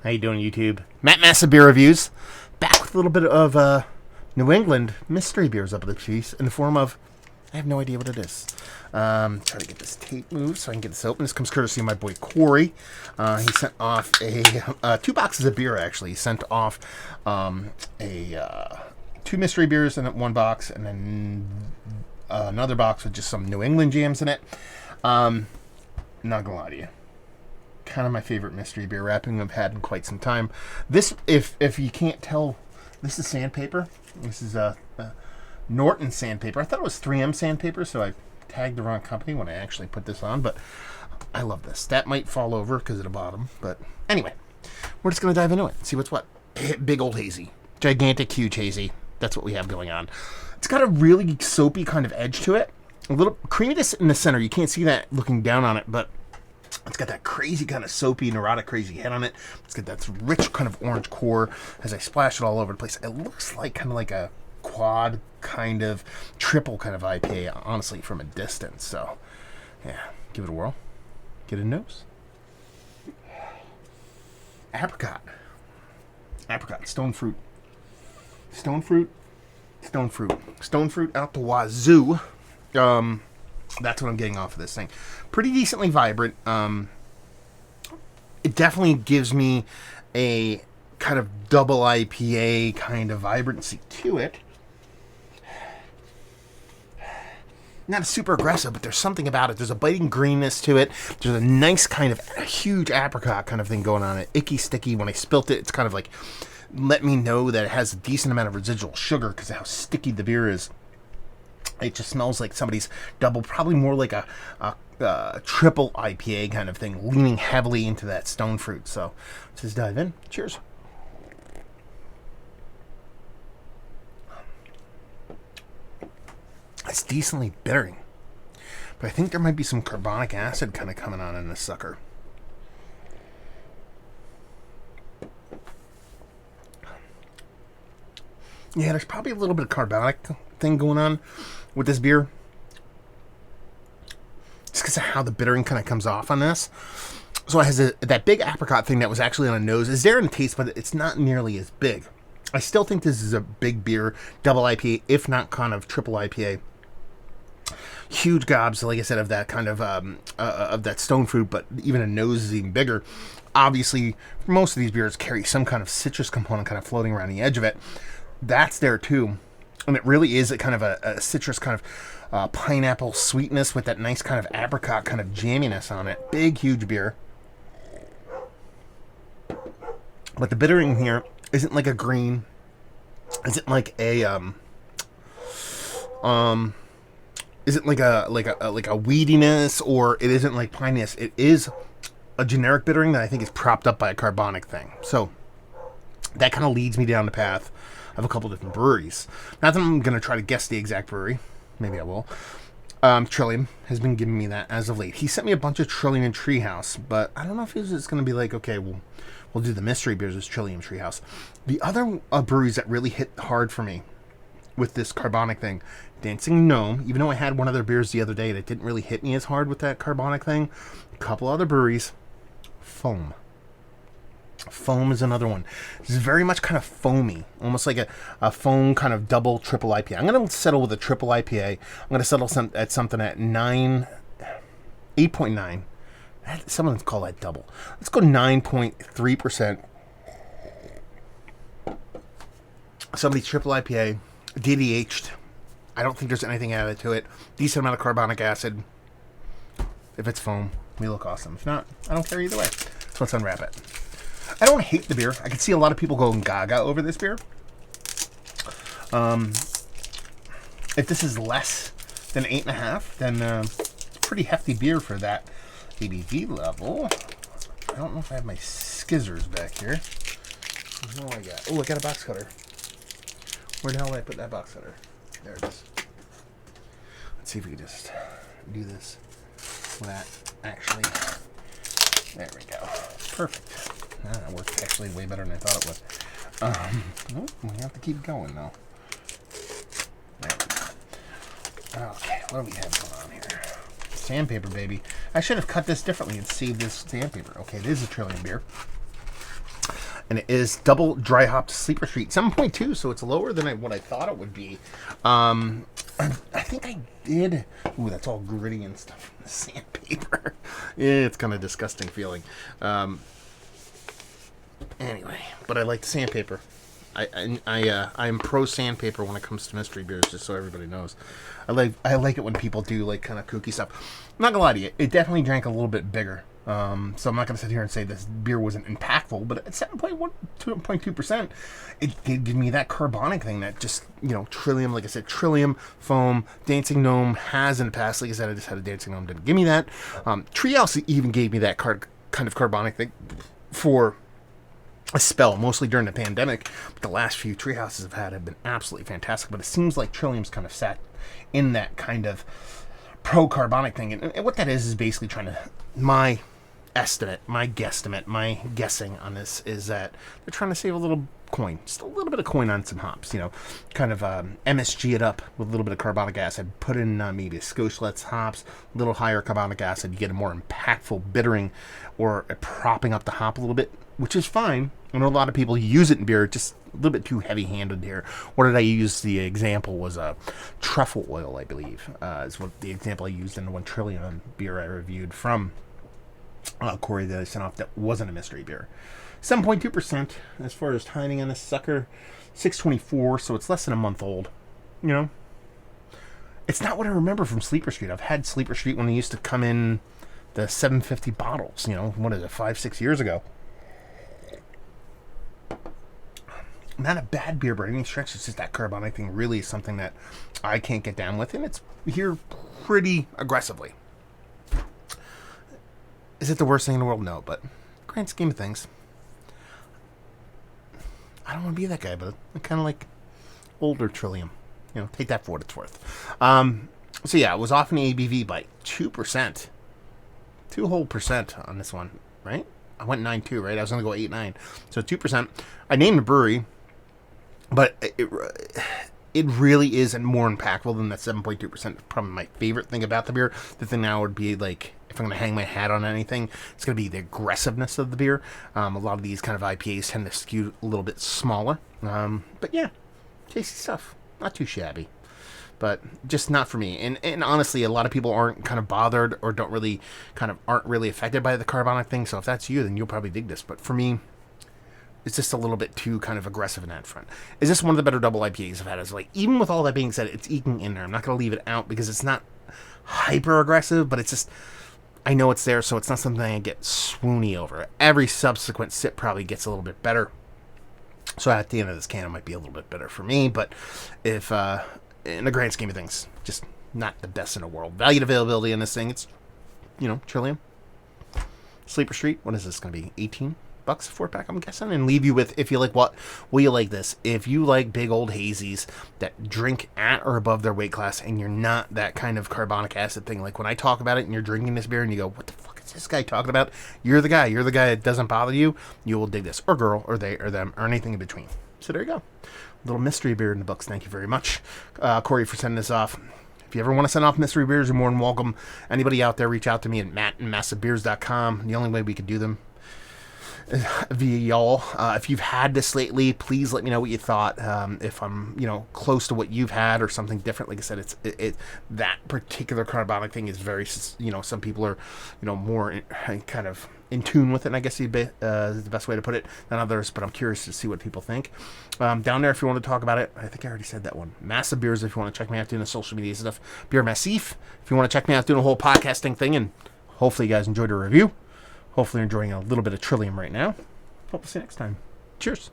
How you doing, YouTube? Matt Massa Beer Reviews. Back with a little bit of New England mystery beers up at the piece in the form of, I have no idea what it is. Try to get this tape moved so I can get this open. This comes courtesy of my boy Corey. He sent off two boxes of beer, actually. He sent off two mystery beers in one box, and then another box with just some New England jams in it. Not gonna lie to you, kind of my favorite mystery beer wrapping I've had in quite some time. This, if you can't tell, this is sandpaper. This is Norton sandpaper. I thought it was 3M sandpaper, so I tagged the wrong company when I actually put this on, but I love this. That might fall over because of the bottom, but anyway, we're just going to dive into it and see what's what. Big old hazy. Gigantic, huge hazy. That's what we have going on. It's got a really soapy kind of edge to it. A little creaminess in the center. You can't see that looking down on it, but it's got that crazy kind of soapy, neurotic, crazy head on it. It's got that rich kind of orange core as I splash it all over the place. It looks like kind of like a quad kind of triple kind of IPA, honestly, from a distance. So, yeah, give it a whirl. Get a nose. Apricot. Stone fruit. Stone fruit out the wazoo. That's what I'm getting off of this thing. Pretty decently vibrant. It definitely gives me a kind of double IPA kind of vibrancy to it. Not super aggressive, but there's something about it. There's a biting greenness to it. There's a nice kind of huge apricot kind of thing going on. It icky, sticky. When I spilt it, it's kind of like let me know that it has a decent amount of residual sugar because of how sticky the beer is. It just smells like somebody's double, probably more like a triple IPA kind of thing, leaning heavily into that stone fruit. So let's just dive in. Cheers. It's decently bittering, but I think there might be some carbonic acid kind of coming on in this sucker. Yeah, there's probably a little bit of carbonic thing going on with this beer. Just because of how the bittering kind of comes off on this. So it has that big apricot thing that was actually on the nose. Is there in the taste, but it's not nearly as big. I still think this is a big beer, double IPA, if not kind of triple IPA. Huge gobs, like I said, of that kind of that stone fruit, but even a nose is even bigger. Obviously, most of these beers carry some kind of citrus component kind of floating around the edge of it. That's there too, and it really is a kind of a citrus kind of pineapple sweetness with that nice kind of apricot kind of jamminess on it. Big, huge beer. But the bittering here isn't like a green. Isn't like a isn't like a weediness, or it isn't like pineness. It is a generic bittering that I think is propped up by a carbonic thing. So that kind of leads me down the path of a couple different breweries. Not that I'm going to try to guess the exact brewery. Maybe I will. Trillium has been giving me that as of late. He sent me a bunch of Trillium and Treehouse, but I don't know if it's just going to be like, okay, we'll do the mystery beers as Trillium Treehouse. The other breweries that really hit hard for me with this carbonic thing, Dancing Gnome, even though I had one of their beers the other day that didn't really hit me as hard with that carbonic thing. A couple other breweries. Foam is another one. It's very much kind of foamy, almost like a foam kind of double, triple IPA. I'm going to settle with a triple IPA. I'm going to settle at something at 8.9. Someone call that double. Let's go 9.3%. Somebody's triple IPA, DDH'd. I don't think there's anything added to it. Decent amount of carbonic acid. If it's foam, we look awesome. If not, I don't care either way. So let's unwrap it. I don't hate the beer. I can see a lot of people going gaga over this beer. If this is less than 8.5, then it's a pretty hefty beer for that ABV level. I don't know if I have my skizzers back here. What do I got? Oh, I got a box cutter. Where the hell did I put that box cutter? There it is. Let's see if we can just do this without actually. There we go. Perfect. That worked actually way better than I thought it would. We have to keep going though. There we go. Okay, what do we have going on here? Sandpaper, baby. I should have cut this differently and saved this sandpaper. Okay, this is a Trillium beer. and it is double dry hopped Sleeper Street, 7.2, so it's lower than what I thought it would be. I think I did. Ooh, that's all gritty and stuff from the sandpaper. Yeah, it's kind of disgusting feeling. Anyway, but I like the sandpaper. I'm pro sandpaper when it comes to mystery beers, just so everybody knows. I like it when people do like kind of kooky stuff. I'm not gonna lie to you, it definitely drank a little bit bigger. So I'm not gonna sit here and say this beer wasn't impactful, but at 7.2%, it did give me that carbonic thing that just, Trillium, like I said, Trillium, Foam, Dancing Gnome has in the past. Like I said, I just had a Dancing Gnome, didn't give me that. Treehouse even gave me that kind of carbonic thing for a spell, mostly during the pandemic. But the last few Treehouses I've had have been absolutely fantastic. But it seems like Trillium's kind of sat in that kind of pro-carbonic thing. And what that is basically trying to... My guessing on this is that they're trying to save a little coin. Just a little bit of coin on some hops. Kind of MSG it up with a little bit of carbonic acid. Put in maybe a Scotch hops, a little higher carbonic acid. You get a more impactful bittering or propping up the hop a little bit, which is fine. I know a lot of people use it in beer, just a little bit too heavy-handed here. What did I use? The example was truffle oil, I believe, is what the example I used in the 1 Trillium beer I reviewed from Corey that I sent off that wasn't a mystery beer. 7.2% as far as timing on this sucker. 624, so it's less than a month old. It's not what I remember from Sleeper Street. I've had Sleeper Street when they used to come in the 750 bottles, what is it, 5-6 years ago. Not a bad beer by any stretch. It's just that carbonic thing really is something that I can't get down with, and it's here pretty aggressively. Is it the worst thing in the world? No, but grand scheme of things, I don't want to be that guy, but I kind of like older Trillium. Take that for what it's worth. So yeah, it was off in the ABV by 2%. 2 whole percent on this one, right? I went 9.2, right? I was going to go 8.9. So 2%. I named the brewery, but it really is more impactful than that 7.2%. Probably my favorite thing about the beer. The thing now would be like, if I'm going to hang my hat on anything, it's going to be the aggressiveness of the beer. A lot of these kind of IPAs tend to skew a little bit smaller. But yeah, tasty stuff. Not too shabby. But just not for me. And honestly, a lot of people aren't kind of bothered or aren't really affected by the carbonic thing. So if that's you, then you'll probably dig this. But for me, it's just a little bit too kind of aggressive in that front. Is this one of the better double IPAs I've had? Is like, even with all that being said, it's eking in there. I'm not going to leave it out because it's not hyper aggressive, but it's just, I know it's there, so it's not something I get swoony over. Every subsequent sip probably gets a little bit better. So at the end of this can, it might be a little bit better for me. But if, in the grand scheme of things, just not the best in the world. Valued availability in this thing, it's, Trillium. Sleeper Street, what is this going to be? 18 bucks a 4-pack, I'm guessing, and leave you with, if you like what, will you like this? If you like big old hazies that drink at or above their weight class, and you're not that kind of carbonic acid thing, like when I talk about it and you're drinking this beer and you go, what the fuck is this guy talking about? You're the guy that doesn't bother you. You will dig this, or girl, or they, or them, or anything in between. So there you go. Little mystery beer in the books. Thank you very much, Corey, for sending this off. If you ever want to send off mystery beers, you're more than welcome. Anybody out there, reach out to me at matt@massivebeers.com. The only way we could do them via y'all. If you've had this lately, please let me know what you thought. If I'm, close to what you've had or something different, like I said, it's that particular carbonic thing is very, some people are, more kind of in tune with it, I guess is the best way to put it, than others, but I'm curious to see what people think. Down there, if you want to talk about it, I think I already said that one. Massive Beers, if you want to check me out doing the social media stuff. Beer Massif, if you want to check me out doing a whole podcasting thing, and hopefully you guys enjoyed the review. Hopefully you're enjoying a little bit of Trillium right now. Hope to see you next time. Cheers.